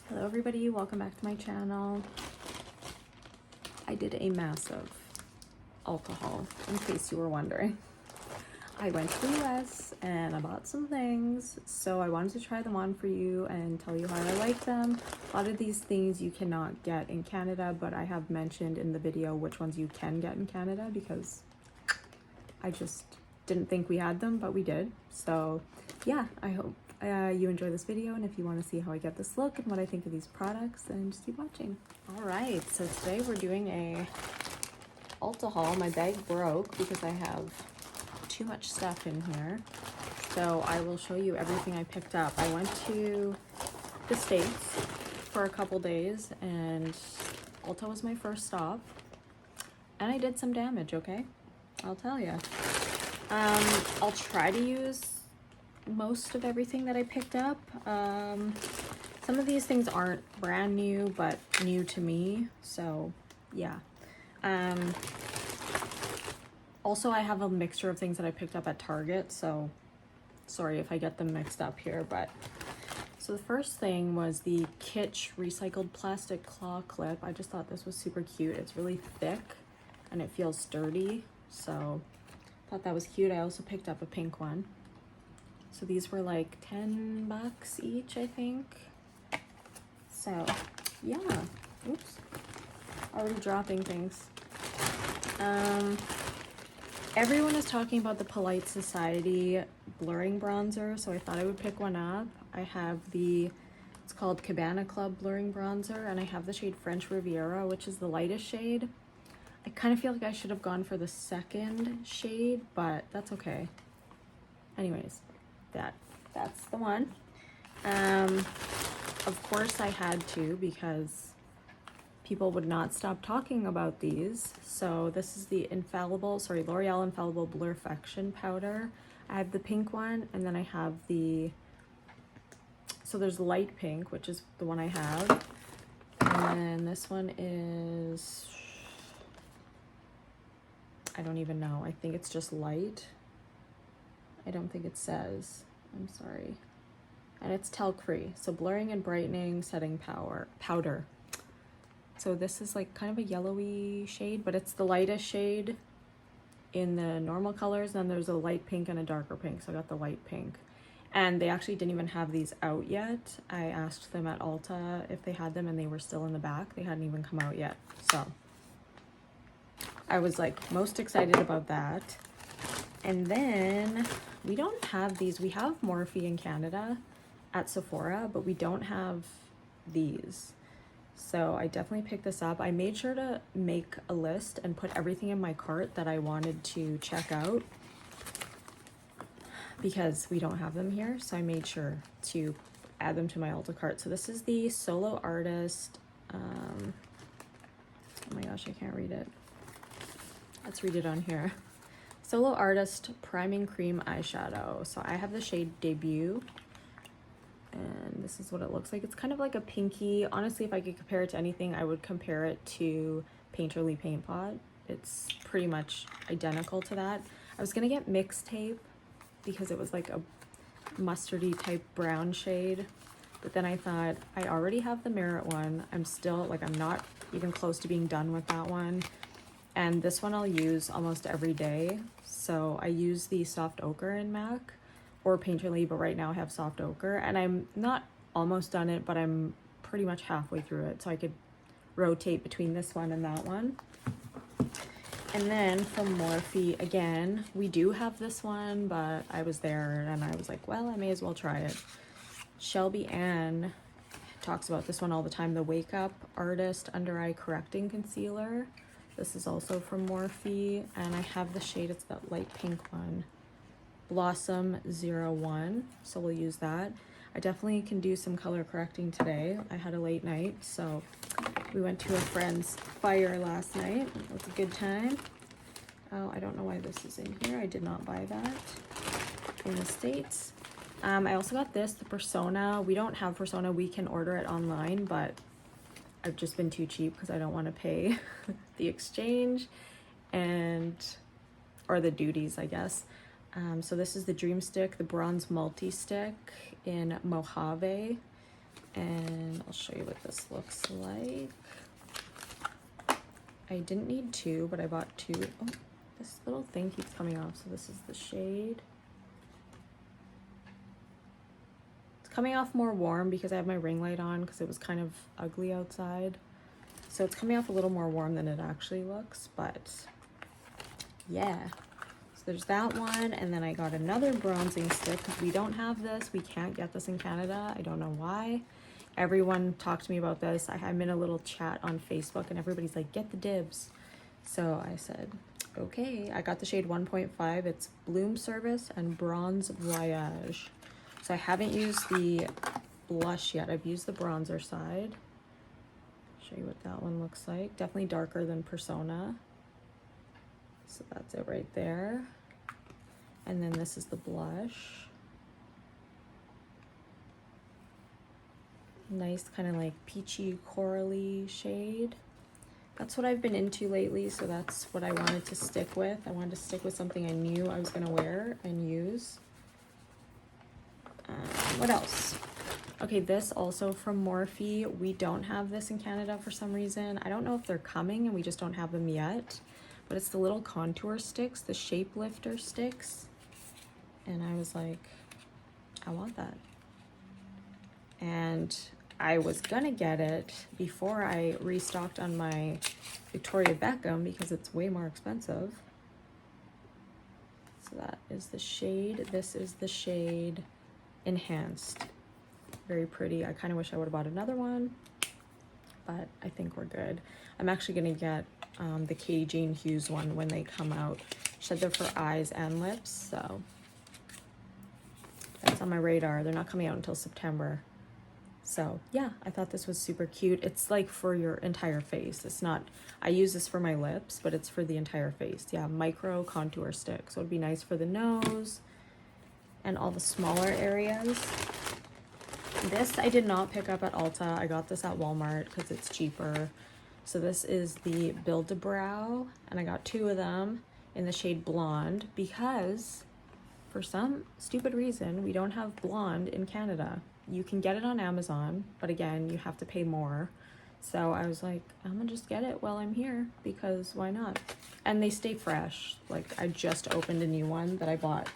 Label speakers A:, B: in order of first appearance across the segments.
A: Hello everybody, welcome back to my channel. I did a massive alcohol, in case you were wondering. I went to the US and I bought some things, so I wanted to try them on for you and tell you how I like them. A lot of these things you cannot get in Canada, but I have mentioned in the video which ones you can get in Canada because I just didn't think we had them, but we did. So yeah, I hope you enjoy this video, and if you want to see how I get this look and what I think of these products, then just keep watching. All right, so today we're doing a Ulta haul. My bag broke because I have too much stuff in here, so I will show you everything I picked up. I went to the States for a couple days and Ulta was my first stop, and I did some damage, okay? I'll tell you. I'll try to use most of everything that I picked up. Some of these things aren't brand new, but new to me, so yeah. Also, I have a mixture of things that I picked up at Target, so sorry if I get them mixed up here. But so the first thing was the Kitsch recycled plastic claw clip. I just thought this was super cute. It's really thick and it feels sturdy, so thought that was cute. I also picked up a pink one. So these were like 10 bucks each, I think. So yeah, oops, already dropping things. Everyone is talking about the Polite Society blurring bronzer, so I thought I would pick one up. I have it's called Cabana Club blurring bronzer, and I have the shade French Riviera, which is the lightest shade. I kind of feel like I should have gone for the second shade, but that's okay. Anyways, that's the one. Of course I had to, because people would not stop talking about these. So this is the L'Oreal Infallible Blurfection powder. I have the pink one, and then I have so there's light pink, which is the one I have, and then this one is, I don't even know, I think it's just light. I don't think it says, I'm sorry. And it's talc free, so blurring and brightening setting powder. So this is like kind of a yellowy shade, but it's the lightest shade in the normal colors. Then there's a light pink and a darker pink, so I got the light pink. And they actually didn't even have these out yet. I asked them at Ulta if they had them, and they were still in the back. They hadn't even come out yet, so I was like most excited about that. And then we don't have these. We have Morphe in Canada at Sephora, but we don't have these. So I definitely picked this up. I made sure to make a list and put everything in my cart that I wanted to check out, because we don't have them here. So I made sure to add them to my Ulta cart. So this is the Solo Artist. Oh my gosh, I can't read it. Let's read it on here. Solo Artist Priming Cream Eyeshadow. So I have the shade Debut, and this is what it looks like. It's kind of like a pinky. Honestly, if I could compare it to anything, I would compare it to Painterly Paint Pot. It's pretty much identical to that. I was gonna get Mixtape because it was like a mustardy type brown shade, but then I thought I already have the Merit one. I'm not even close to being done with that one. And this one I'll use almost every day. So I use the Soft Ochre in MAC or Painterly, but right now I have Soft Ochre, and I'm not almost done it, but I'm pretty much halfway through it. So I could rotate between this one and that one. And then from Morphe, again, we do have this one, but I was there and I was like, well, I may as well try it. Shelby Ann talks about this one all the time, the Wake Up Artist Under Eye Correcting Concealer. This is also from Morphe, and I have the shade, it's that light pink one, Blossom 01, so we'll use that. I definitely can do some color correcting today. I had a late night, so we went to a friend's fire last night. It was a good time. Oh, I don't know why this is in here. I did not buy that in the States. I also got this, the Persona. We don't have Persona. We can order it online, but I've just been too cheap because I don't want to pay the exchange or the duties, I guess. So this is the Dream Stick, the Bronze Multi Stick in Mojave. And I'll show you what this looks like. I didn't need two, but I bought two. Oh, this little thing keeps coming off. So this is the shade. It's coming off more warm because I have my ring light on because it was kind of ugly outside. So it's coming off a little more warm than it actually looks, but yeah. So there's that one, and then I got another bronzing stick because we don't have this. We can't get this in Canada. I don't know why. Everyone talked to me about this. I'm in a little chat on Facebook, and everybody's like, get the dibs. So I said, okay. I got the shade 1.5. It's Bloom Service and Bronze Voyage. So I haven't used the blush yet. I've used the bronzer side. Show you what that one looks like. Definitely darker than Persona. So that's it right there. And then this is the blush. Nice kind of like peachy corally shade. That's what I've been into lately, so that's what I wanted to stick with. I wanted to stick with something I knew I was gonna wear and use. What else? Okay, this also from Morphe. We don't have this in Canada for some reason. I don't know if they're coming and we just don't have them yet, but it's the little contour sticks, the shape lifter sticks. And I was like, I want that. And I was gonna get it before I restocked on my Victoria Beckham because it's way more expensive. So that is the shade. This is the shade Enhanced. Very pretty. I kind of wish I would have bought another one, but I think we're good. I'm actually gonna get the Katie Jane Hughes one when they come out. She said they're for eyes and lips, so that's on my radar. They're not coming out until September. So yeah, I thought this was super cute. It's like for your entire face. It's not, I use this for my lips, but it's for the entire face. Yeah, micro contour stick. So it'd be nice for the nose and all the smaller areas. This I did not pick up at Ulta. I got this at Walmart because it's cheaper. So this is the Build-A-Brow, and I got two of them in the shade Blonde because for some stupid reason, we don't have blonde in Canada. You can get it on Amazon, but again, you have to pay more. So I was like, I'm gonna just get it while I'm here because why not? And they stay fresh. Like I just opened a new one that I bought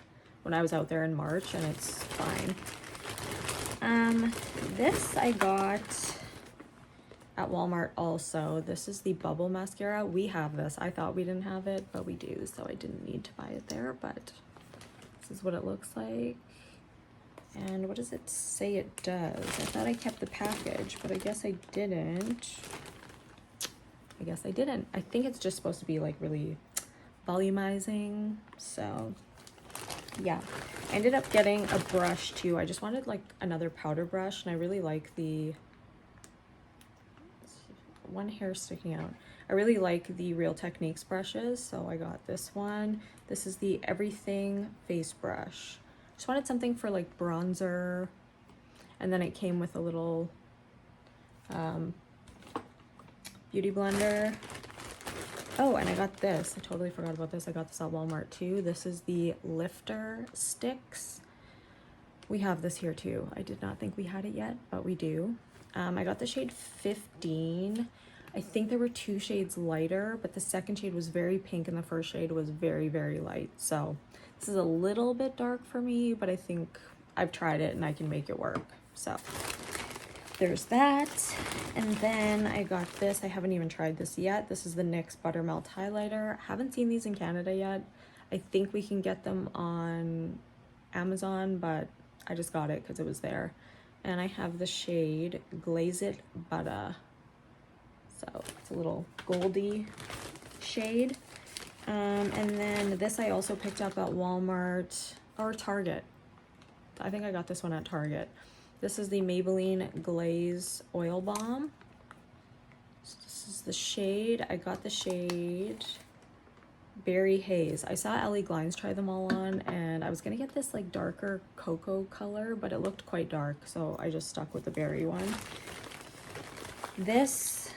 A: when I was out there in March, and it's fine. This I got at Walmart also. This is the Bubble Mascara. We have this. I thought we didn't have it, but we do, so I didn't need to buy it there, but this is what it looks like. And what does it say it does? I thought I kept the package, but I guess I didn't. I think it's just supposed to be like really volumizing, so yeah. I ended up getting a brush too. I just wanted like another powder brush, and I really like the one hair sticking out. I really like the Real Techniques brushes, so I got this one. This is the Everything face brush. Just wanted something for like bronzer, and then it came with a little beauty blender. Oh, and I got this. I totally forgot about this. I got this at Walmart too. This is the Lifter Sticks. We have this here too. I did not think we had it yet, but we do. I got the shade 15. I think there were two shades lighter, but the second shade was very pink and the first shade was very, very light. So this is a little bit dark for me, but I think I've tried it and I can make it work. So there's that. And then I got this. I haven't even tried this yet. This is the NYX Buttermelt Highlighter. Haven't seen these in Canada yet. I think we can get them on Amazon, but I just got it because it was there. And I have the shade Glaze It Butter. So it's a little goldy shade. And then this I also picked up at Walmart or Target. I think I got this one at Target. This is the Maybelline Glaze Oil Balm. So this is the shade. I got the shade Berry Haze. I saw Ellie Glines try them all on, and I was gonna get this like darker cocoa color, but it looked quite dark, so I just stuck with the berry one. This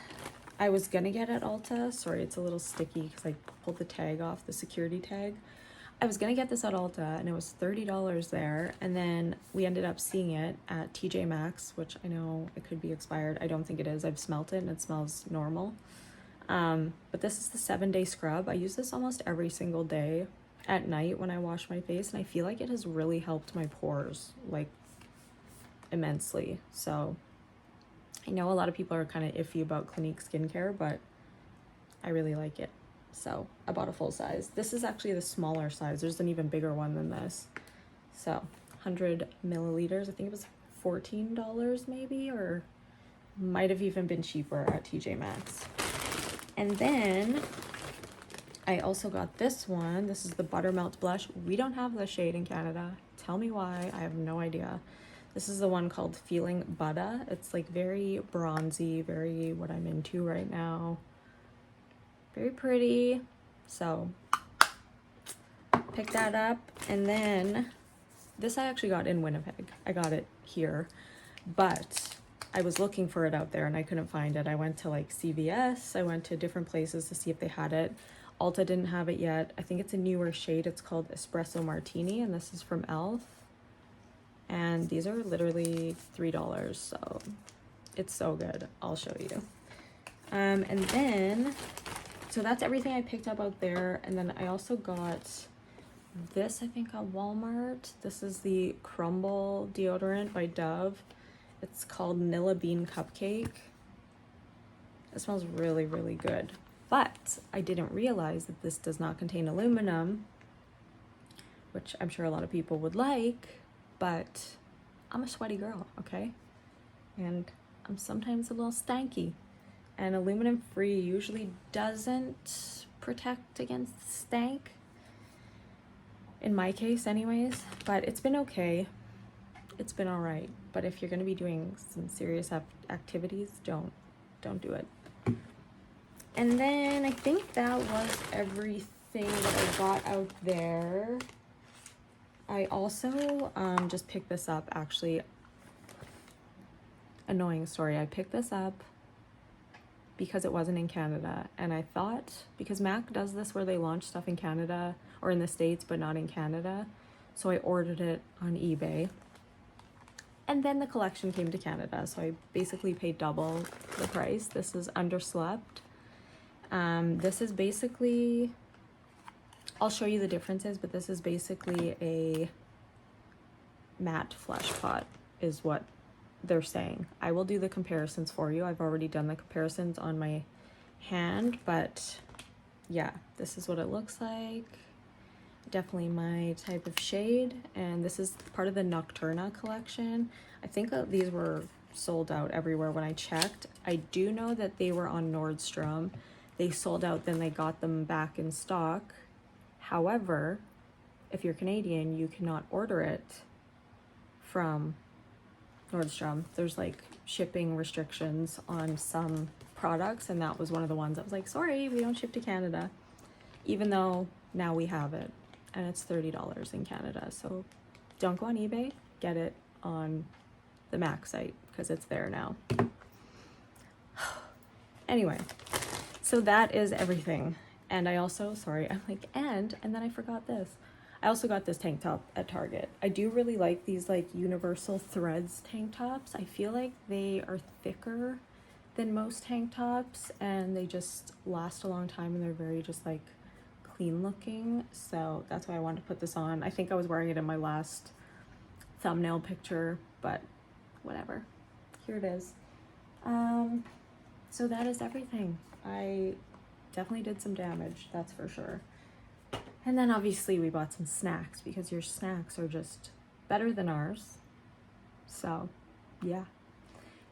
A: I was gonna get at Ulta. Sorry, it's a little sticky because I pulled the tag off, the security tag. I was gonna get this at Ulta and it was $30 there, and then we ended up seeing it at TJ Maxx, which I know it could be expired. I don't think it is. I've smelt it and it smells normal. But this is the 7-day scrub. I use this almost every single day at night when I wash my face, and I feel like it has really helped my pores like immensely. So I know a lot of people are kind of iffy about Clinique skincare, but I really like it. So I bought a full size. This is actually the smaller size. There's an even bigger one than this. So 100 milliliters. I think it was $14 maybe, or might have even been cheaper at TJ Maxx. And then I also got this one. This is the Buttermelt Blush. We don't have this shade in Canada. Tell me why. I have no idea. This is the one called Feeling Butter. It's like very bronzy, very what I'm into right now. Very pretty. So pick that up. And then this I actually got in Winnipeg. I got it here, but I was looking for it out there and I couldn't find it. I went to like CVS. I went to different places to see if they had it. Ulta didn't have it yet. I think it's a newer shade. It's called Espresso Martini, and this is from e.l.f. And these are literally $3, so it's so good. I'll show you. And then, so that's everything I picked up out there. And then I also got this, I think, at Walmart. This is the Crumble deodorant by Dove. It's called Nilla Bean Cupcake. It smells really, really good. But I didn't realize that this does not contain aluminum, which I'm sure a lot of people would like, but I'm a sweaty girl, okay? And I'm sometimes a little stanky. And aluminum free usually doesn't protect against stank, in my case anyways, but it's been okay. It's been all right. But if you're gonna be doing some serious activities, don't do it. And then I think that was everything that I got out there. I also just picked this up, actually. Annoying story. I picked this up because it wasn't in Canada, and I thought, because MAC does this where they launch stuff in Canada or in the States but not in Canada, so I ordered it on eBay, and then the collection came to Canada, so I basically paid double the price. This is Underslept. This is basically, I'll show you the differences, but this is basically a matte flesh pot is what they're saying. I will do the comparisons for you. I've already done the comparisons on my hand, but yeah, this is what it looks like. Definitely my type of shade, and this is part of the Nocturna collection. I think these were sold out everywhere when I checked. I do know that they were on Nordstrom. They sold out, then they got them back in stock. However, if you're Canadian, you cannot order it from Nordstrom. There's like shipping restrictions on some products, and that was one of the ones I was like, sorry, we don't ship to Canada, even though now we have it, and it's $30 in Canada. So don't go on eBay, get it on the MAC site because it's there now. Anyway, so that is everything. And I also, sorry, I'm like, and then I forgot this. I also got this tank top at Target. I do really like these like universal threads tank tops. I feel like they are thicker than most tank tops, and they just last a long time, and they're very just like clean looking. So that's why I wanted to put this on. I think I was wearing it in my last thumbnail picture, but whatever. Here it is. So that is everything. I definitely did some damage, that's for sure. And then obviously we bought some snacks because your snacks are just better than ours. So yeah.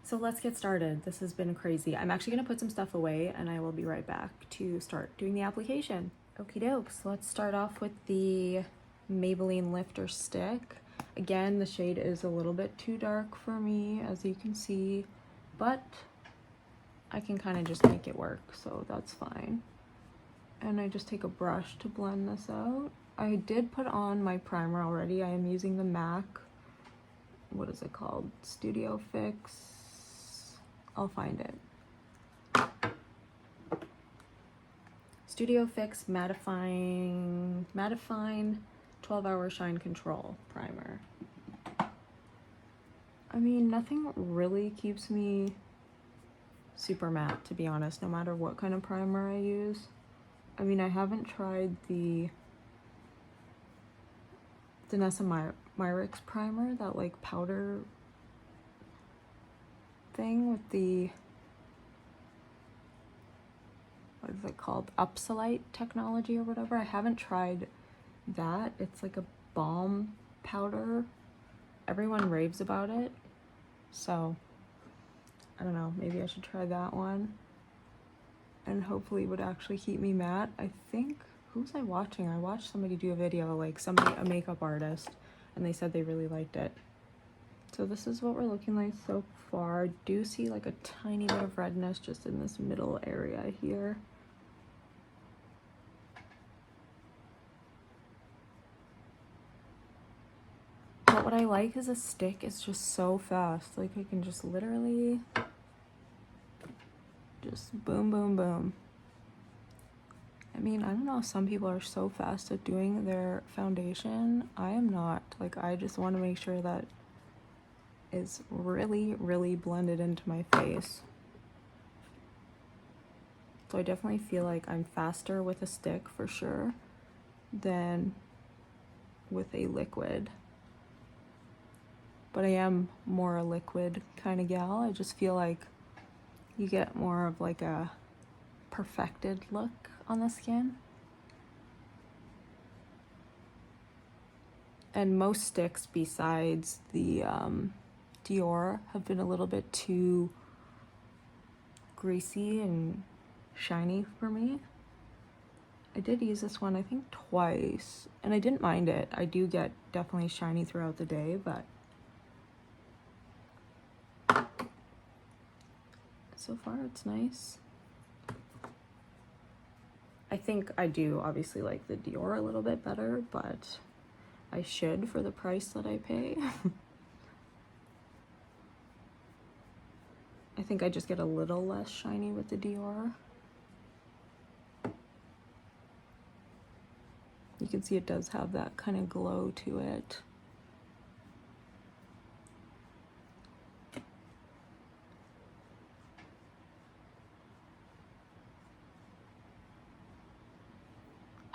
A: So let's get started. This has been crazy. I'm actually gonna put some stuff away and I will be right back to start doing the application. Okie dokes, let's start off with the Maybelline Lifter Stick. Again, the shade is a little bit too dark for me, as you can see, but I can kind of just make it work, so that's fine. And I just take a brush to blend this out. I did put on my primer already. I am using the MAC, what is it called? Studio Fix. I'll find it. Studio Fix Mattifying 12-Hour Shine Control Primer. I mean, nothing really keeps me super matte, to be honest, no matter what kind of primer I use. I mean, I haven't tried the Danessa Myricks primer, that like powder thing with the, what is it called? Upsolite technology or whatever. I haven't tried that. It's like a balm powder. Everyone raves about it. So, I don't know, maybe I should try that one. And hopefully it would actually keep me matte. I think, who was I watching? I watched somebody do a video, like a makeup artist, and they said they really liked it. So this is what we're looking like so far. I do see like a tiny bit of redness just in this middle area here. But what I like is a stick. It's just so fast. Like I can just literally just boom, boom, boom. I mean, I don't know, some people are so fast at doing their foundation. I am not. Like, I just want to make sure that is really, really blended into my face. So I definitely feel like I'm faster with a stick for sure than with a liquid. But I am more a liquid kind of gal. I just feel like you get more of like a perfected look on the skin. And most sticks besides the Dior have been a little bit too greasy and shiny for me. I did use this one I think twice and I didn't mind it. I do get definitely shiny throughout the day, but so far it's nice. I think I do obviously like the Dior a little bit better, but I should for the price that I pay. I think I just get a little less shiny with the Dior. You can see it does have that kind of glow to it.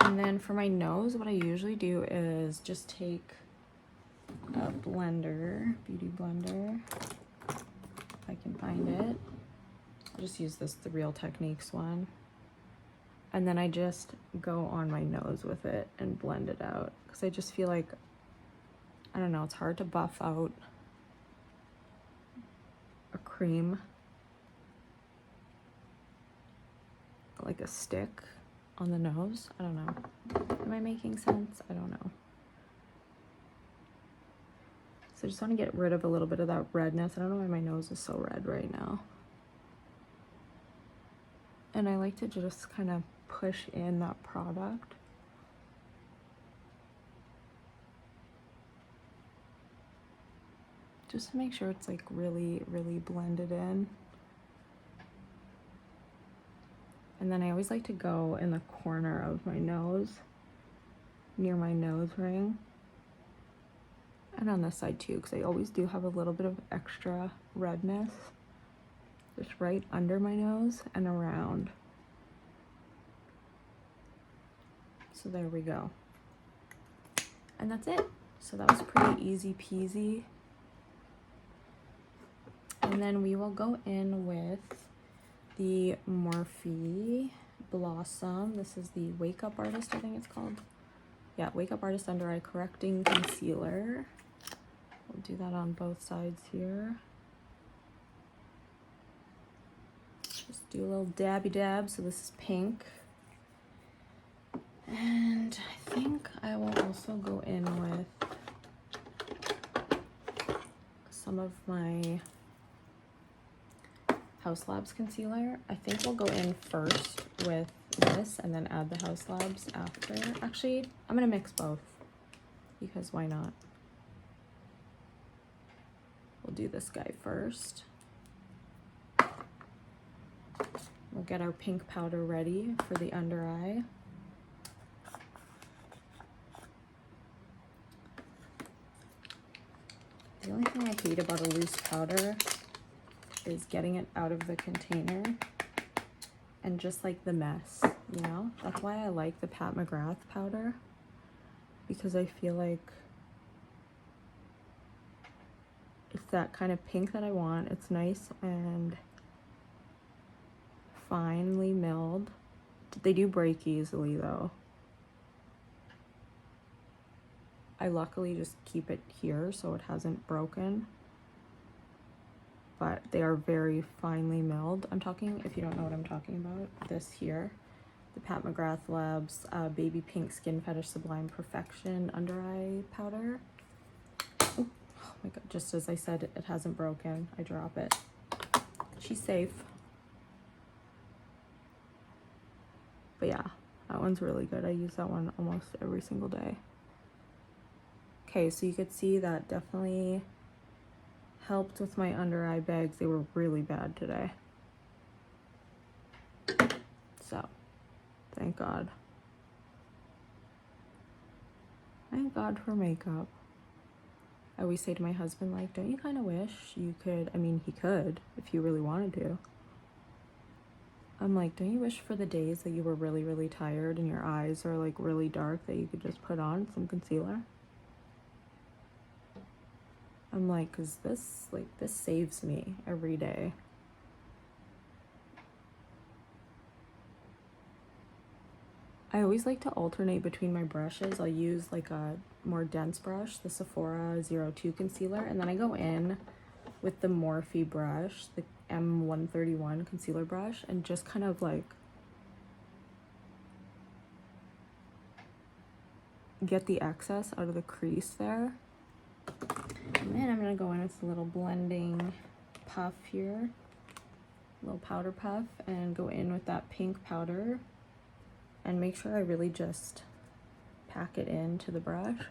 A: And then for my nose, what I usually do is just take a blender, beauty blender, if I can find it. I'll just use this, the Real Techniques one. And then I just go on my nose with it and blend it out. Because I just feel like, I don't know, it's hard to buff out a cream, like a stick on the nose. I don't know. Am I making sense? I don't know. So I just want to get rid of a little bit of that redness. I don't know why my nose is so red right now. And I like to just kind of push in that product. Just to make sure it's like really, really blended in. And then I always like to go in the corner of my nose, near my nose ring. And on this side too, because I always do have a little bit of extra redness. Just right under my nose and around. So there we go. And that's it. So that was pretty easy peasy. And then we will go in with the Morphe Blossom. This is the Wake Up Artist, I think it's called. Yeah, Wake Up Artist Under Eye Correcting Concealer. We'll do that on both sides here. Just do a little dabby dab. So this is pink. And I think I will also go in with some of my House Labs concealer. I think we'll go in first with this and then add the House Labs after. Actually, I'm gonna mix both because why not? We'll do this guy first. We'll get our pink powder ready for the under eye. The only thing I hate about a loose powder is getting it out of the container and just like the mess, you know? That's why I like the Pat McGrath powder, because I feel like it's that kind of pink that I want. It's nice and finely milled. They do break easily though. I luckily just keep it here so it hasn't broken. But they are very finely milled. I'm talking, if you don't know what I'm talking about, this here. The Pat McGrath Labs Baby Pink Skin Fetish Sublime Perfection Under Eye Powder. Oh my god, just as I said, it hasn't broken. I drop it. She's safe. But yeah, that one's really good. I use that one almost every single day. Okay, so you could see that definitely helped with my under eye bags. They were really bad today. So, thank God. Thank God for makeup. I always say to my husband, like, don't you kind of wish you could, I mean, he could if you really wanted to. I'm like, don't you wish for the days that you were really, really tired and your eyes are like really dark that you could just put on some concealer? I'm like, cause this saves me every day. I always like to alternate between my brushes. I'll use like a more dense brush, the Sephora 02 concealer, and then I go in with the Morphe brush, the M131 concealer brush, and just kind of like get the excess out of the crease there. And then I'm gonna go in with a little blending puff here, a little powder puff, and go in with that pink powder and make sure I really just pack it into the brush.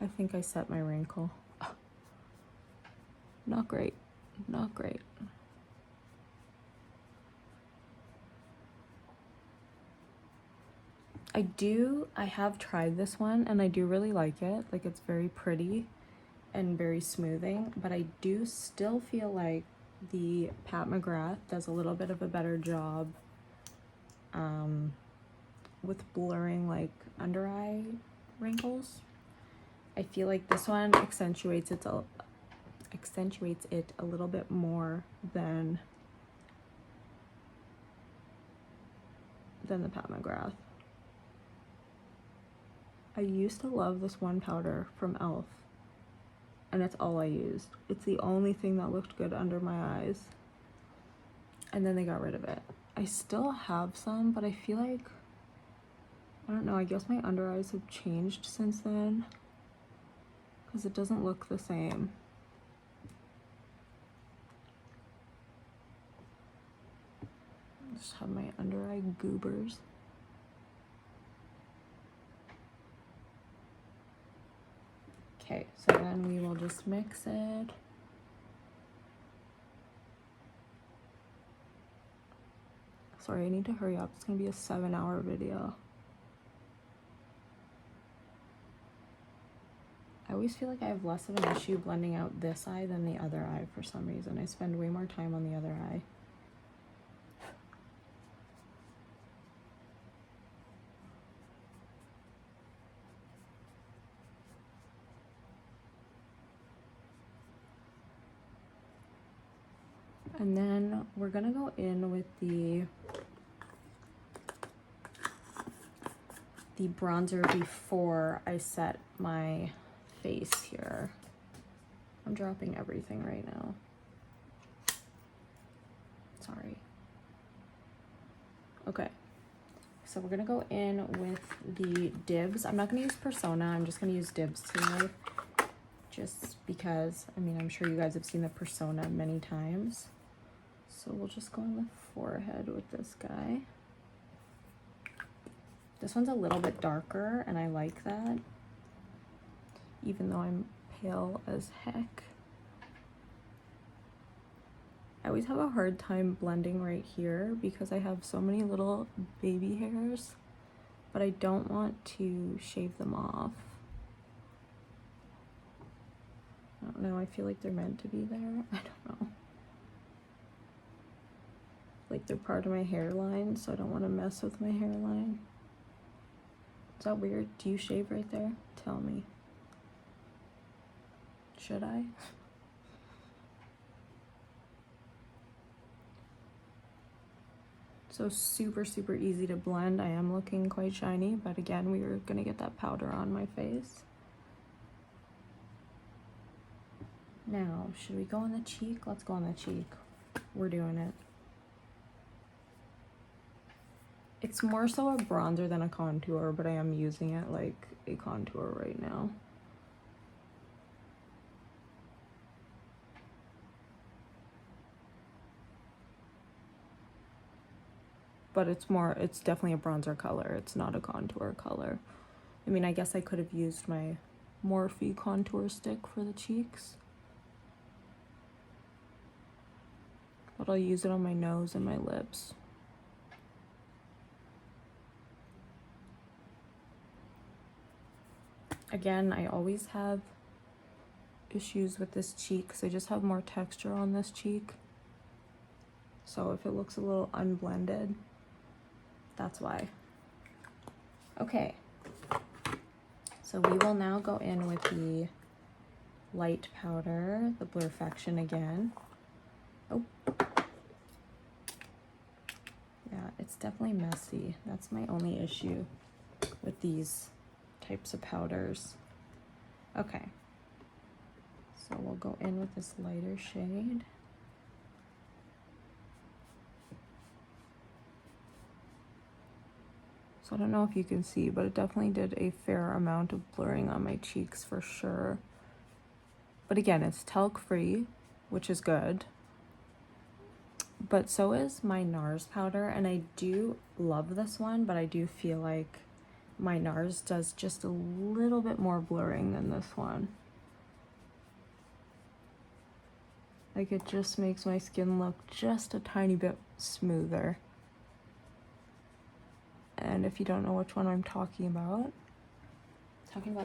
A: I think I set my wrinkle. Not great, not great. I have tried this one and I do really like it. Like, it's very pretty and very smoothing, but I do still feel like the Pat McGrath does a little bit of a better job with blurring like under eye wrinkles. I feel like this one accentuates it a little bit more than the Pat McGrath. I used to love this one powder from e.l.f. and it's all I used. It's the only thing that looked good under my eyes. And then they got rid of it. I still have some, but I feel like, I don't know, I guess my under eyes have changed since then, because it doesn't look the same. Just have my under eye goobers. Okay, so then we will just mix it. Sorry, I need to hurry up. It's gonna be a 7-hour video. I always feel like I have less of an issue blending out this eye than the other eye for some reason. I spend way more time on the other eye. And then we're gonna go in with the bronzer before I set my face here. I'm dropping everything right now. Sorry. Okay, so we're gonna go in with the Dibs. I'm not gonna use Persona, I'm just gonna use Dibs today. Just because, I mean, I'm sure you guys have seen the Persona many times. So we'll just go on the forehead with this guy. This one's a little bit darker, and I like that, even though I'm pale as heck. I always have a hard time blending right here because I have so many little baby hairs, but I don't want to shave them off. I don't know, I feel like they're meant to be there. I don't know. Like they're part of my hairline, so I don't want to mess with my hairline. Is that weird? Do you shave right there? Tell me. Should I? So super, super easy to blend. I am looking quite shiny, but again, we were gonna get that powder on my face. Now, should we go on the cheek? Let's go on the cheek. We're doing it. It's more so a bronzer than a contour, but I am using it like a contour right now. But it's definitely a bronzer color. It's not a contour color. I mean, I guess I could have used my Morphe contour stick for the cheeks. But I'll use it on my nose and my lips. Again, I always have issues with this cheek because I just have more texture on this cheek. So if it looks a little unblended, that's why. Okay, so we will now go in with the light powder, the Blurfection again. Oh, yeah, it's definitely messy. That's my only issue with these types of powders. Okay, so we'll go in with this lighter shade. So I don't know if you can see, but it definitely did a fair amount of blurring on my cheeks for sure. But again, it's talc free, which is good. But so is my NARS powder, and I do love this one, but I do feel like my NARS does just a little bit more blurring than this one. Like it just makes my skin look just a tiny bit smoother. And if you don't know which one I'm talking about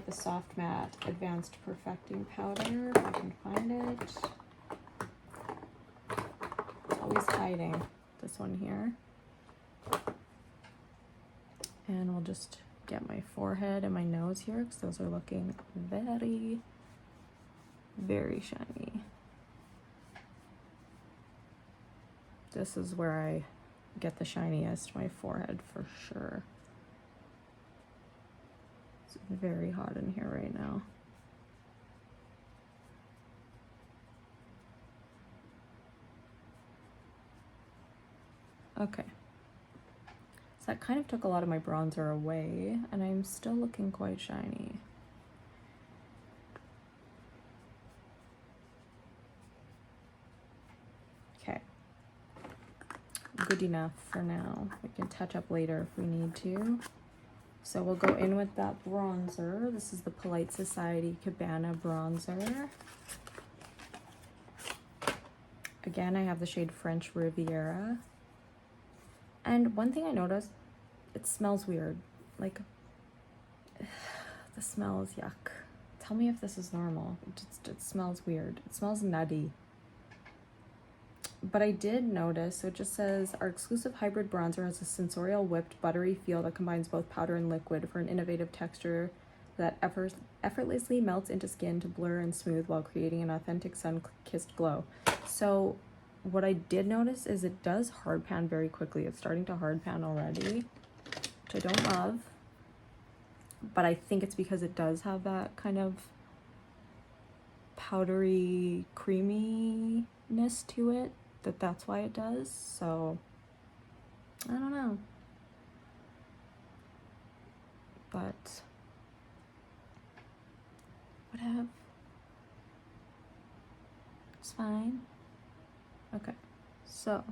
A: the Soft Matte Advanced Perfecting Powder, if I can find it. It's always hiding, this one here. And we'll just get my forehead and my nose here because those are looking very, very shiny. This is where I get the shiniest, my forehead for sure. It's very hot in here right now. Okay. So that kind of took a lot of my bronzer away, and I'm still looking quite shiny. Okay. Good enough for now. We can touch up later if we need to. So we'll go in with that bronzer. This is the Polite Society Cabana bronzer. Again, I have the shade French Riviera. And one thing I noticed, it smells weird. Like, the smell is yuck. Tell me if this is normal. It smells weird. It smells nutty. But I did notice, so it just says, our exclusive hybrid bronzer has a sensorial whipped buttery feel that combines both powder and liquid for an innovative texture that effortlessly melts into skin to blur and smooth while creating an authentic sun-kissed glow. So what I did notice is it does hard pan very quickly. It's starting to hard pan already, which I don't love. But I think it's because it does have that kind of powdery creaminess to it, that's why it does. So I don't know, but whatever, it's fine. Okay, so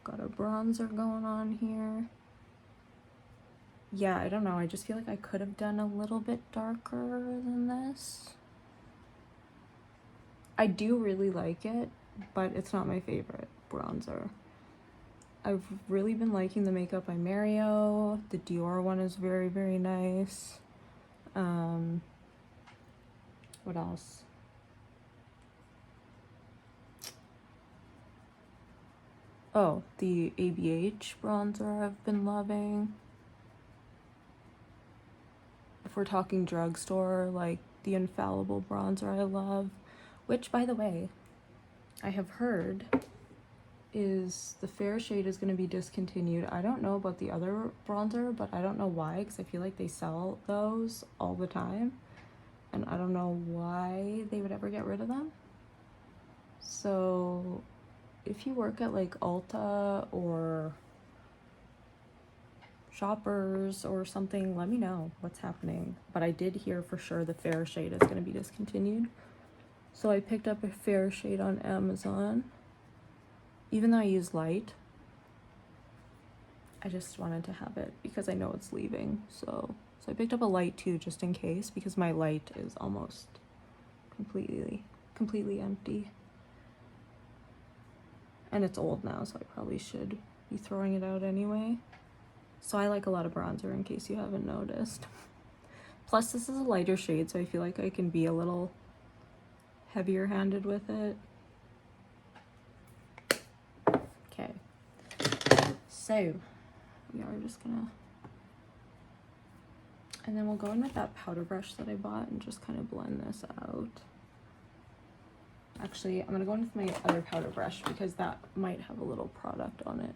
A: got a bronzer going on here. yeah, I don't know. I just feel like I could have done a little bit darker than this. I do really like it, but it's not my favorite bronzer. I've really been liking the Makeup by Mario. The Dior one is very, very nice. What else? Oh, the ABH bronzer I've been loving. If we're talking drugstore, like the Infallible bronzer I love, which, by the way, I have heard is the fair shade is going to be discontinued. I don't know about the other bronzer, but I don't know why, because I feel like they sell those all the time, and I don't know why they would ever get rid of them. So if you work at like Ulta or Shoppers or something, let me know what's happening. But I did hear for sure the fair shade is going to be discontinued. So I picked up a fair shade on Amazon. Even though I use light, I just wanted to have it because I know it's leaving. So I picked up a light too, just in case, because my light is almost completely empty. And it's old now, so I probably should be throwing it out anyway. So I like a lot of bronzer, in case you haven't noticed. Plus, this is a lighter shade, so I feel like I can be a little heavier handed with it. Okay. So, we are just gonna... And then we'll go in with that powder brush that I bought and just kind of blend this out. Actually, I'm gonna go in with my other powder brush because that might have a little product on it.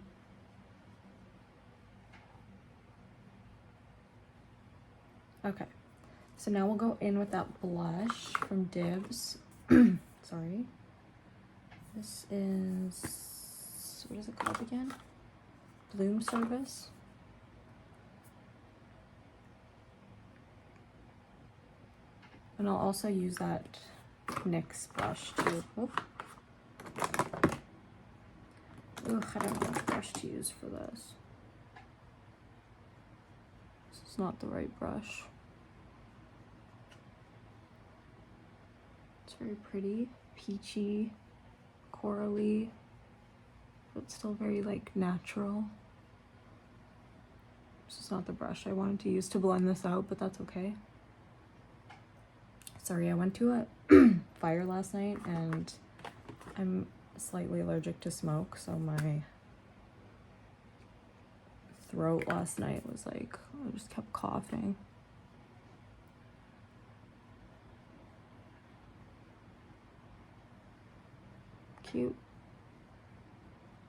A: Okay, so now we'll go in with that blush from Dibs. Sorry. This is, what is it called again? Bloom Service. And I'll also use that NYX brush too. Ugh, I don't know what brush to use for this. This is not the right brush. It's very pretty, peachy, corally, but still very like natural. This is not the brush I wanted to use to blend this out, but that's okay. Sorry, I went to a fire last night and I'm slightly allergic to smoke, so my throat last night was like, I just kept coughing. Cute.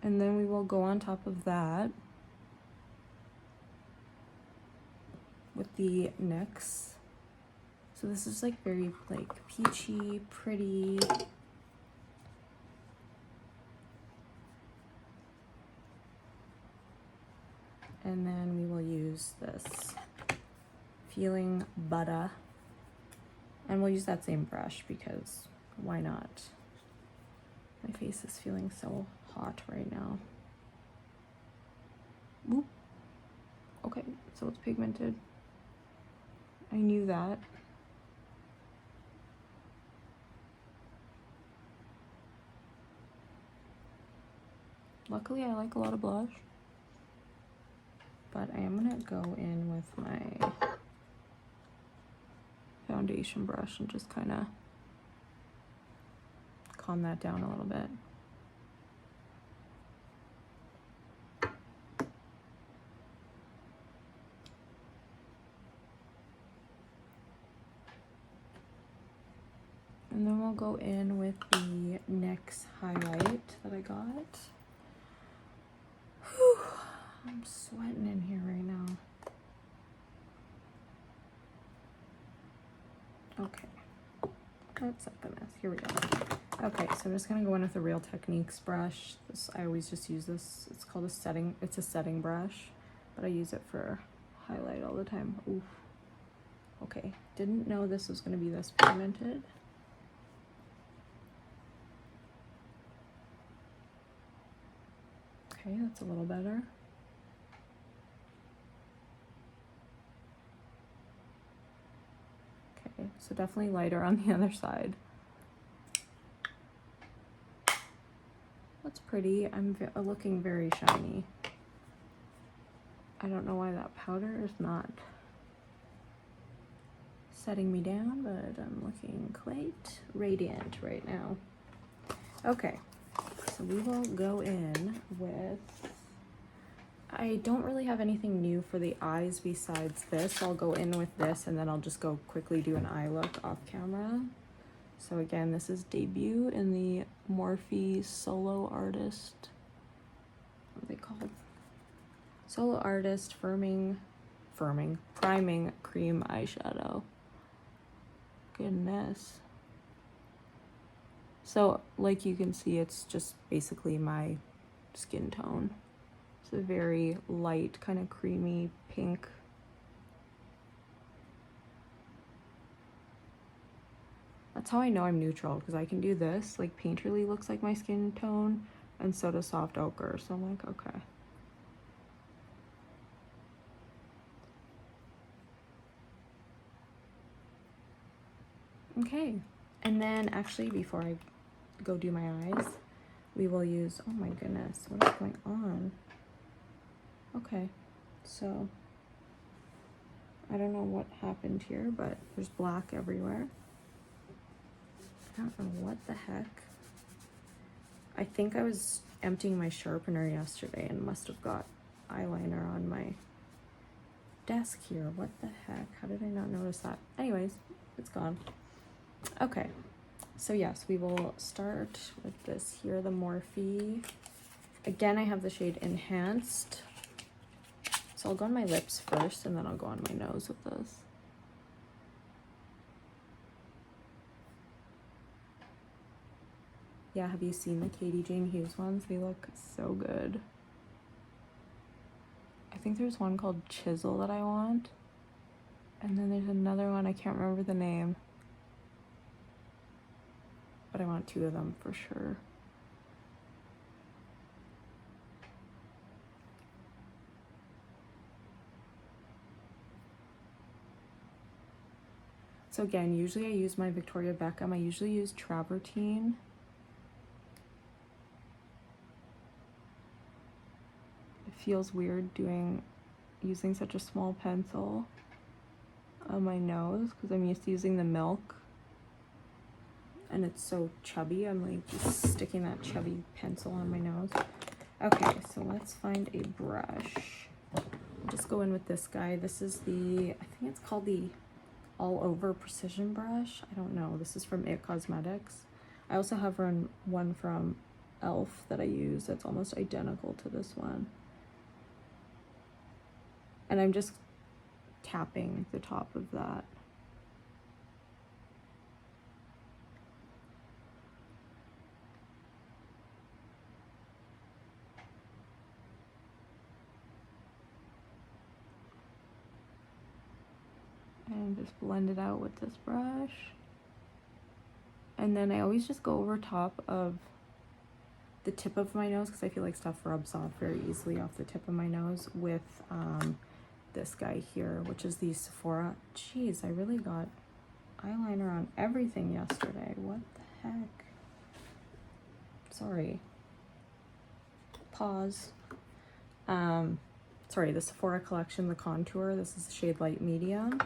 A: And then we will go on top of that with the NYX. So this is like very like peachy, pretty. And then we will use this Feeling Butter. And we'll use that same brush because why not? My face is feeling so hot right now. Oop. Okay, so it's pigmented. I knew that. Luckily, I like a lot of blush. But I am gonna go in with my foundation brush and just kind of calm that down a little bit. And then we'll go in with the NYX highlight that I got. Whew, I'm sweating in here right now. Okay, let's set the mess. Here we go. Okay, so I'm just gonna go in with a Real Techniques brush. This, I always just use this. It's called a setting. It's a setting brush, but I use it for highlight all the time. Oof. Okay, didn't know this was gonna be this pigmented. Okay, that's a little better. So definitely lighter on the other side. That's pretty. I'm looking very shiny. I don't know why that powder is not setting me down, but I'm looking quite radiant right now. Okay, so we will go in with, I don't really have anything new for the eyes besides this. I'll go in with this and then I'll just go quickly do an eye look off camera. So again, this is Debut in the Morphe Solo Artist, what are they called? Solo Artist Priming Cream Eyeshadow. Goodness. So like you can see, it's just basically my skin tone. It's a very light, kind of creamy pink. That's how I know I'm neutral, because I can do this, like Painterly looks like my skin tone, and so does Soft Ochre, so I'm like, okay. Okay, and then actually before I go do my eyes, we will use, oh my goodness, what is going on? Okay, so I don't know what happened here, but there's black everywhere. I don't know what the heck. I think I was emptying my sharpener yesterday and must have got eyeliner on my desk here. What the heck? How did I not notice that? Anyways, it's gone. Okay, so yes, we will start with this here, the Morphe. Again, I have the shade Enhanced. So I'll go on my lips first and then I'll go on my nose with this. Yeah, have you seen the Katie Jane Hughes ones? They look so good. I think there's one called Chisel that I want. And then there's another one, I can't remember the name. But I want two of them for sure. So again, usually I use my Victoria Beckham. I usually use travertine. It feels weird using such a small pencil on my nose because I'm used to using the Milk. And it's so chubby. I'm like just sticking that chubby pencil on my nose. Okay, so let's find a brush. I'll just go in with this guy. This is the, I think it's called the All Over Precision brush. I don't know. This is from It Cosmetics. I also have one from e.l.f. that I use that's almost identical to this one. And I'm just tapping the top of that. And just blend it out with this brush. And then I always just go over top of the tip of my nose because I feel like stuff rubs off very easily off the tip of my nose with this guy here, which is the Sephora. Jeez, I really got eyeliner on everything yesterday. What the heck? Sorry. Pause. Sorry, the Sephora collection, the contour. This is the shade Light Medium.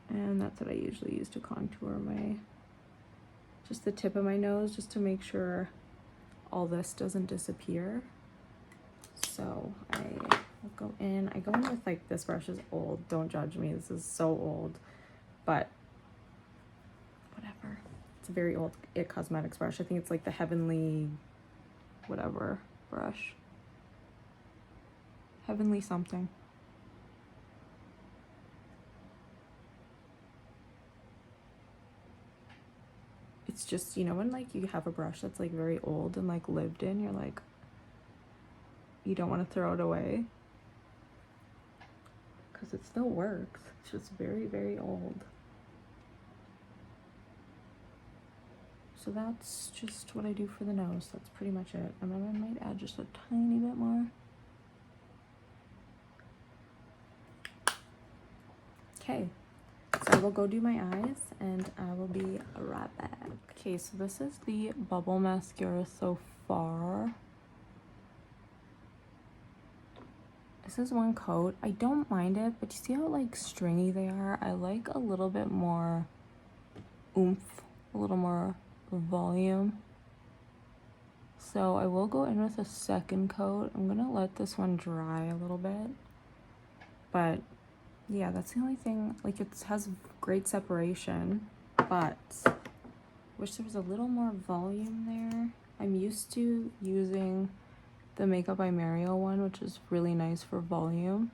A: And that's what I usually use to contour just the tip of my nose, just to make sure all this doesn't disappear. So I go in with like, this brush is old, don't judge me, this is so old, but whatever. It's a very old It Cosmetics brush. I think it's like the Heavenly whatever brush. Heavenly something. It's just, you know, when like you have a brush that's like very old and like lived in, you're like, you don't want to throw it away because it still works. It's just very, very old. So that's just what I do for the nose. That's pretty much it. And then I might add just a tiny bit more. Okay, so will go do my eyes and I will be right back. Okay, so this is the bubble mascara so far. This is one coat. I don't mind it, but you see how like stringy they are? I like a little bit more oomph, a little more volume. So I will go in with a second coat. I'm gonna let this one dry a little bit. But yeah, that's the only thing. Like, it has great separation, but wish there was a little more volume there. I'm used to using the Makeup by Mario one, which is really nice for volume.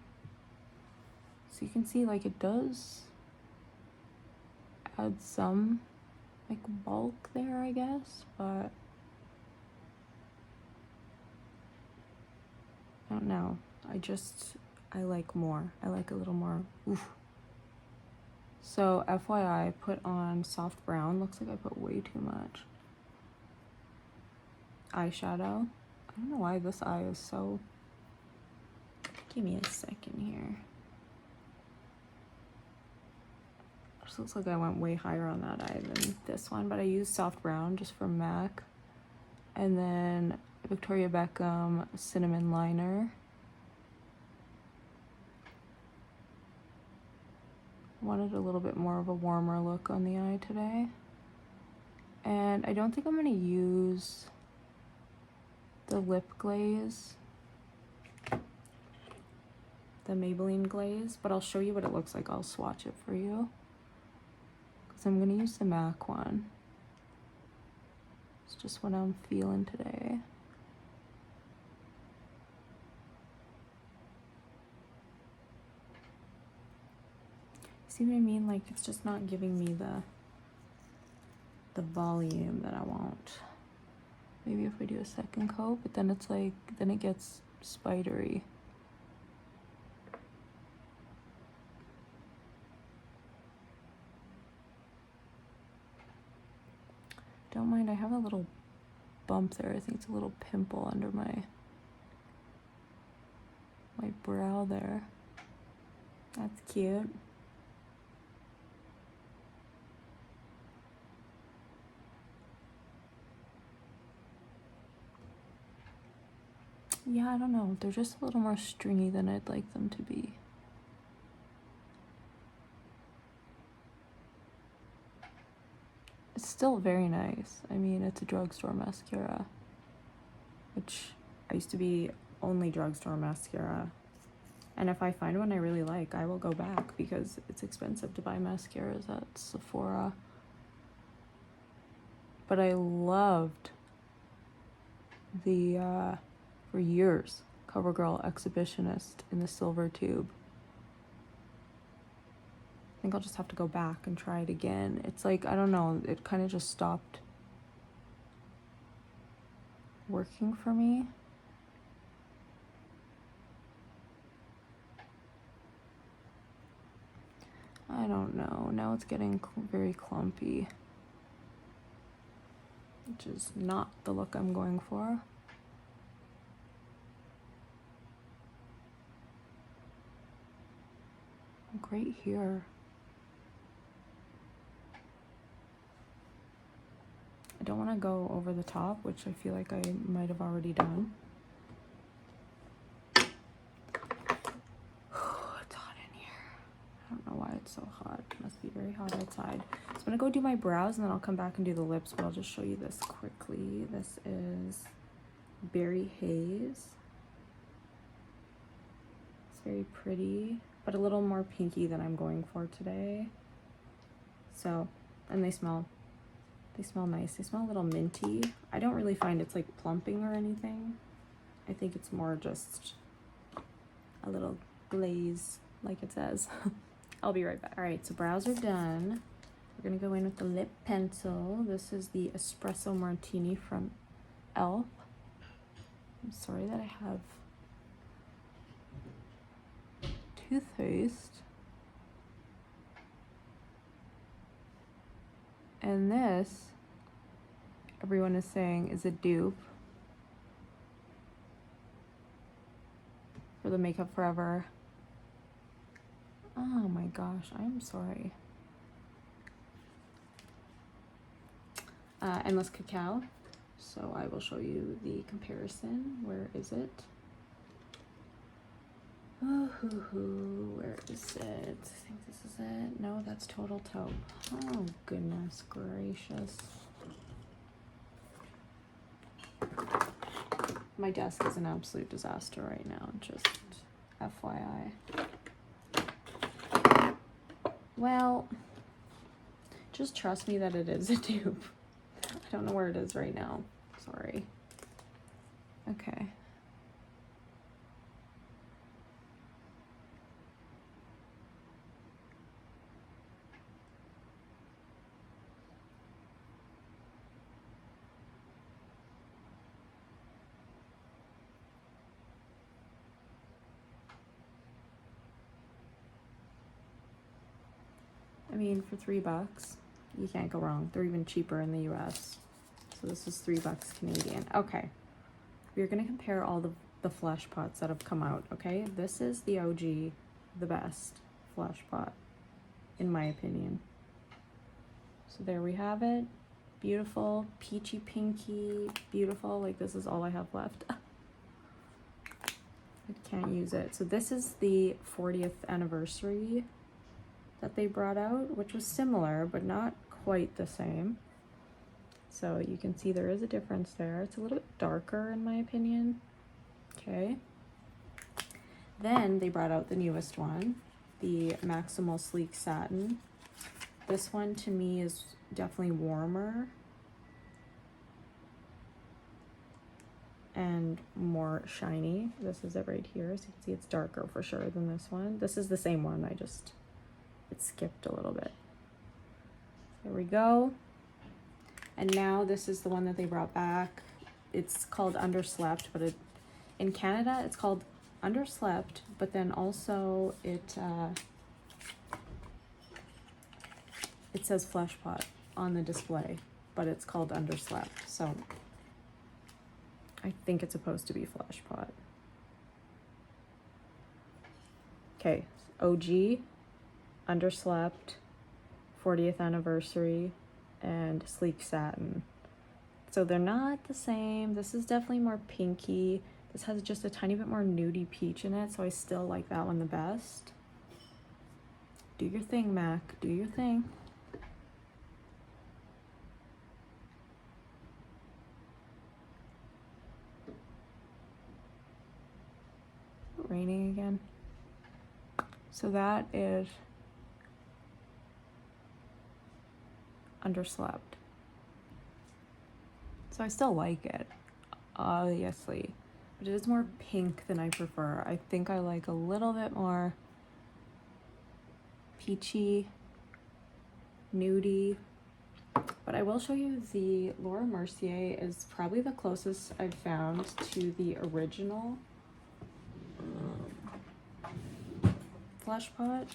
A: So you can see like it does add some like bulk there, I guess, but I don't know. I like more. I like a little more oof. So FYI, I put on soft brown. Looks like I put way too much eyeshadow. I don't know why this eye is so... Give me a second here. This looks like I went way higher on that eye than this one, but I used soft brown just for MAC. And then Victoria Beckham cinnamon liner. Wanted a little bit more of a warmer look on the eye today. And I don't think I'm going to use the lip glaze, the Maybelline glaze, but I'll show you what it looks like. I'll swatch it for you because I'm going to use the MAC one. It's just what I'm feeling today. See what I mean? Like, it's just not giving me the volume that I want. Maybe if we do a second coat, but then it's like, then it gets spidery. Don't mind, I have a little bump there. I think it's a little pimple under my brow there. That's cute. Yeah, I don't know. They're just a little more stringy than I'd like them to be. It's still very nice. I mean, it's a drugstore mascara, which I used to be only drugstore mascara. And if I find one I really like, I will go back because it's expensive to buy mascaras at Sephora. But I loved the, for years, CoverGirl Exhibitionist in the silver tube. I think I'll just have to go back and try it again. It's like, I don't know, it kind of just stopped working for me. I don't know. Now it's getting very clumpy, which is not the look I'm going for. Great here. I don't want to go over the top, which I feel like I might have already done. It's hot in here. I don't know why it's so hot. It must be very hot outside. So I'm gonna go do my brows and then I'll come back and do the lips, but I'll just show you this quickly. This is Berry Haze. It's very pretty, but a little more pinky than I'm going for today. So, and they smell nice. They smell a little minty. I don't really find it's like plumping or anything. I think it's more just a little glaze, like it says. I'll be right back. All right, so brows are done. We're gonna go in with the lip pencil. This is the Espresso Martini from e.l.f. I'm sorry that I have toothpaste. And this, everyone is saying, is a dupe for the Makeup Forever. Oh my gosh, I'm sorry. Endless Cacao. So I will show you the comparison. Where is it? Oh, where is it? I think this is it. No, that's Total Taupe. Oh, goodness gracious. My desk is an absolute disaster right now, just FYI. Well, just trust me that it is a dupe. I don't know where it is right now. Sorry. Okay. I mean, for $3, you can't go wrong. They're even cheaper in the US. So this is $3 Canadian. Okay. We're gonna compare all the flesh pots that have come out, okay? This is the OG, the best flesh pot, in my opinion. So there we have it. Beautiful, peachy pinky, beautiful. Like, this is all I have left. I can't use it. So this is the 40th anniversary that they brought out, which was similar, but not quite the same. So you can see there is a difference there. It's a little bit darker in my opinion. Okay. Then they brought out the newest one, the Maximal Sleek Satin. This one to me is definitely warmer and more shiny. This is it right here. So you can see it's darker for sure than this one. This is the same one, it skipped a little bit. There we go. And now this is the one that they brought back. It's called Underslept, but in Canada it's called Underslept, but then also it says Flesh Pot on the display, but it's called Underslept. So I think it's supposed to be Flesh Pot. Okay, OG, Underslept, 40th anniversary, and Sleek Satin. So they're not the same. This is definitely more pinky. This has just a tiny bit more nudie peach in it, so I still like that one the best. Do your thing, Mac. Do your thing. Raining again. So that is Underslept. So I still like it, obviously, but it is more pink than I prefer. I think I like a little bit more peachy, nudie, but I will show you the Laura Mercier is probably the closest I've found to the original Flesh Pot.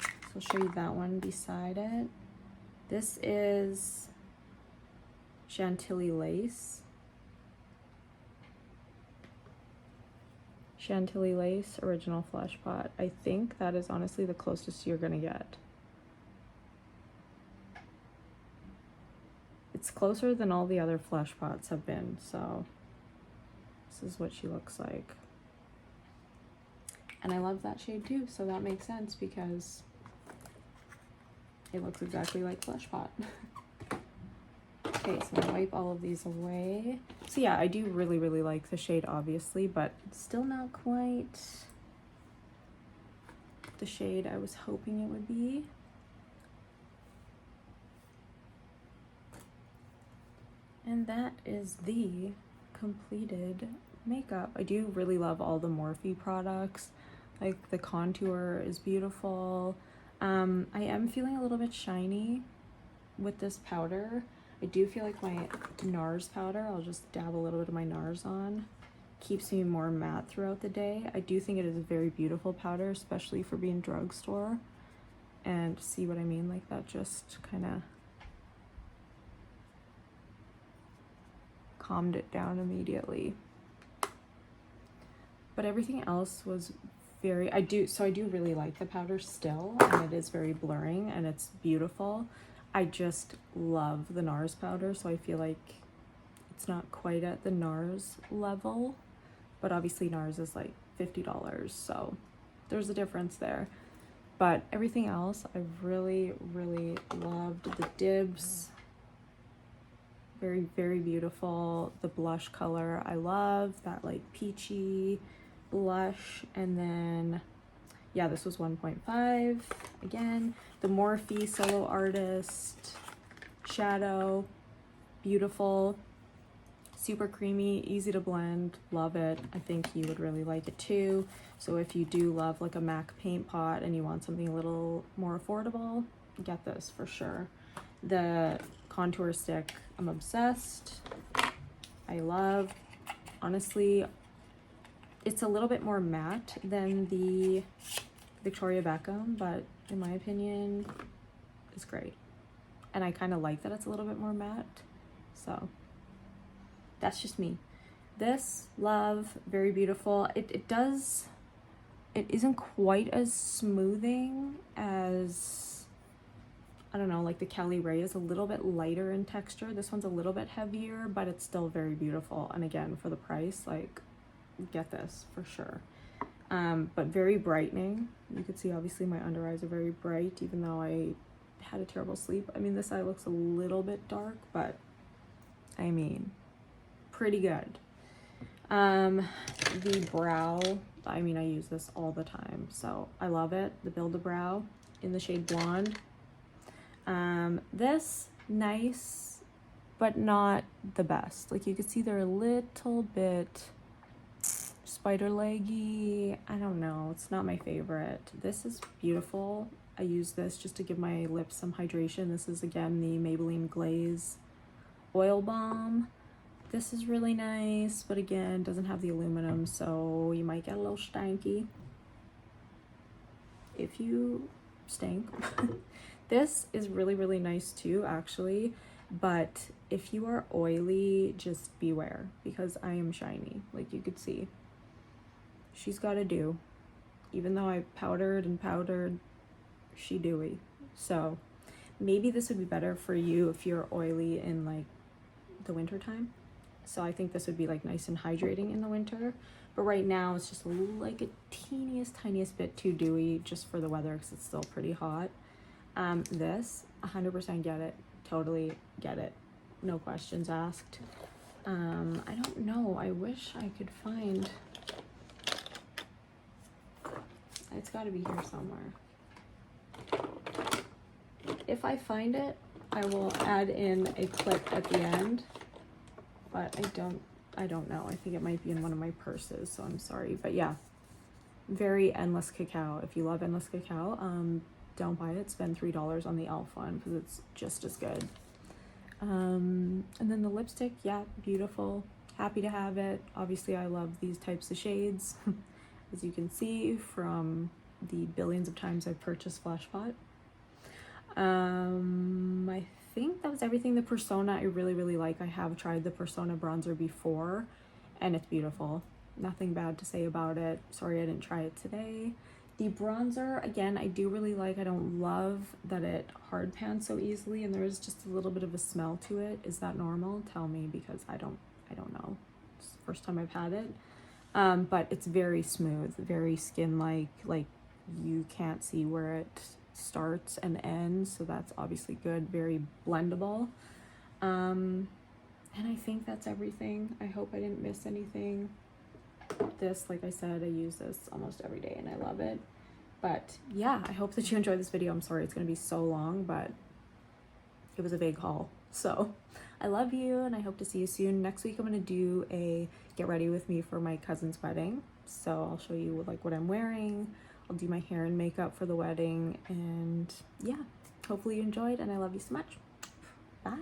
A: So I'll show you that one beside it. This is Chantilly Lace. Chantilly Lace original Flesh Pot. I think that is honestly the closest you're gonna get. It's closer than all the other Flesh Pots have been, so this is what she looks like. And I love that shade too, so that makes sense because it looks exactly like Flesh Pot. Okay, so I'm gonna wipe all of these away. So yeah, I do really, really like the shade, obviously, but still not quite the shade I was hoping it would be. And that is the completed makeup. I do really love all the Morphe products. Like the contour is beautiful. I am feeling a little bit shiny with this powder. I do feel like my NARS powder, I'll just dab a little bit of my NARS on, keeps me more matte throughout the day. I do think it is a very beautiful powder, especially for being drugstore. And see what I mean? Like that just kind of calmed it down immediately. But everything else was very, I do really like the powder still, and it is very blurring and it's beautiful. I just love the NARS powder, so I feel like it's not quite at the NARS level, but obviously NARS is like $50, so there's a difference there. But everything else I've really, really loved. The dibs, very, very beautiful. The blush color, I love that, like peachy blush. And then yeah, this was 1.5 again. The Morphe Solo Artist shadow, beautiful, super creamy, easy to blend, love it. I think you would really like it too. So if you do love like a MAC paint pot and you want something a little more affordable, get this for sure. The contour stick, I'm obsessed. I love, honestly, it's a little bit more matte than the Victoria Beckham, but in my opinion, it's great. And I kind of like that it's a little bit more matte, so that's just me. This, love, very beautiful. It isn't quite as smoothing as, I don't know, like the Kelly Ray is a little bit lighter in texture. This one's a little bit heavier, but it's still very beautiful. And again, for the price, like, get this for sure. But very brightening. You can see obviously my under eyes are very bright, even though I had a terrible sleep. I mean, this eye looks a little bit dark, but I mean, pretty good. The brow, I mean, I use this all the time, so I love it. The Build a Brow in the shade Blonde. This, nice, but not the best. Like, you can see they're a little bit spider leggy. I don't know, it's not my favorite. This is beautiful. I use this just to give my lips some hydration. This is again the Maybelline Glaze Oil Balm. This is really nice, but again, doesn't have the aluminum, so you might get a little stanky if you stink. This is really, really nice too, actually, but if you are oily, just beware, because I am shiny, like you could see. She's got to do. Even though I powdered and powdered, she dewy. So maybe this would be better for you if you're oily in like the winter time. So I think this would be like nice and hydrating in the winter. But right now it's just like a tiniest bit too dewy just for the weather because it's still pretty hot. This, 100% get it. Totally get it. No questions asked. I don't know. I wish I could find... It's got to be here somewhere. If I find it, I will add in a clip at the end. But I don't know. I think it might be in one of my purses, so I'm sorry. But yeah, very Endless Cacao. If you love Endless Cacao, don't buy it. Spend $3 on the e.l.f. one because it's just as good. And then the lipstick, yeah, beautiful. Happy to have it. Obviously, I love these types of shades. As you can see from the billions of times I've purchased Flashpot. I think that was everything. The Persona I really, really like. I have tried the Persona bronzer before and it's beautiful. Nothing bad to say about it. Sorry I didn't try it today. The bronzer, again, I do really like. I don't love that it hard pans so easily and there is just a little bit of a smell to it. Is that normal? Tell me, because I don't know. It's the first time I've had it. But it's very smooth, very skin-like, like you can't see where it starts and ends, so that's obviously good, very blendable. And I think that's everything. I hope I didn't miss anything. This, like I said, I use this almost every day and I love it. But yeah, I hope that you enjoyed this video. I'm sorry it's gonna be so long, but it was a big haul. So I love you and I hope to see you soon. Next week I'm gonna do a get ready with me for my cousin's wedding. So I'll show you like what I'm wearing. I'll do my hair and makeup for the wedding, and yeah, hopefully you enjoyed and I love you so much. Bye.